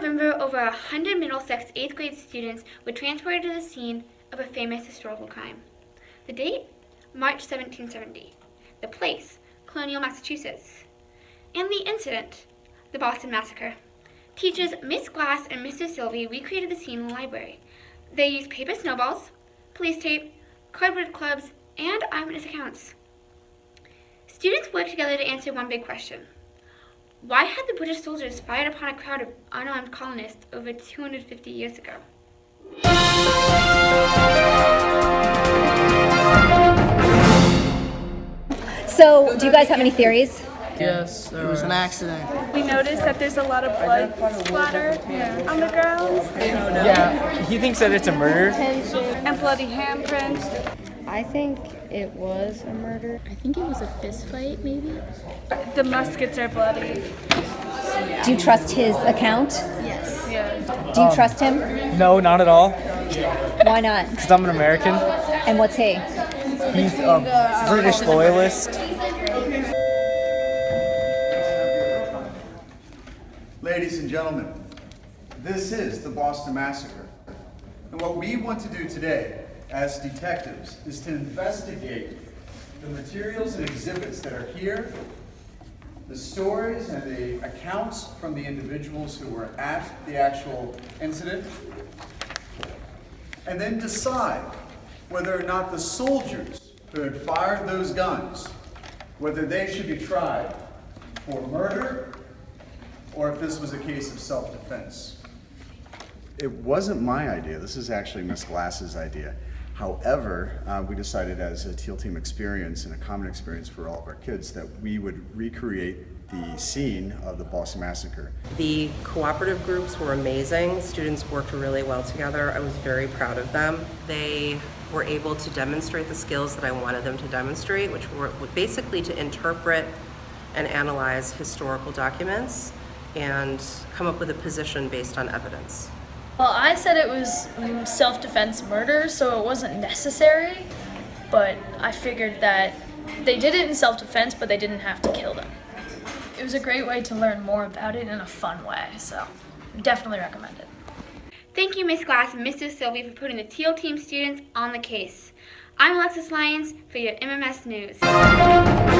November, over 100 Middlesex 8th grade students were transported to the scene of a famous historical crime. The date? March 1770. The place? Colonial Massachusetts. And the incident? The Boston Massacre. Teachers Miss Glass and Mr. Sylvie recreated the scene in the library. They used paper snowballs, police tape, cardboard clubs, and eyewitness accounts. Students worked together to answer one big question. Why had the British soldiers fired upon a crowd of unarmed colonists over 250 years ago? So, do you guys have any theories? Yes, It was an accident. We noticed that there's a lot of blood splatter on the ground Yeah, he thinks that it's a murder. and bloody handprints. I think it was a murder. I think it was a fist fight, maybe. The muskets are bloody. Do you trust his account? Yes. Yeah. Do you trust him? No, not at all. Why not? Because I'm an American. And what's he? He's a British loyalist. Ladies and gentlemen, this is the Boston Massacre. And what we want to do today as detectives is to investigate the materials and exhibits that are here, the stories and the accounts from the individuals who were at the actual incident, and then decide whether or not the soldiers who had fired those guns, whether they should be tried for murder or if this was a case of self-defense. It wasn't my idea. This is actually Miss Glass's idea. However, we decided as a teal team experience and a common experience for all of our kids that we would recreate the scene of the Boston Massacre. The cooperative groups were amazing. Students worked really well together. I was very proud of them. They were able to demonstrate the skills that I wanted them to demonstrate, which were basically to interpret and analyze historical documents and come up with a position based on evidence. Well, I said it was self-defense murder, so it wasn't necessary, but I figured that they did it in self-defense, but they didn't have to kill them. It was a great way to learn more about it in a fun way, so definitely recommend it. Thank you, Miss Glass and Mr. Sylvie, for putting the teal team students on the case. I'm Alexis Lyons for your MMS News.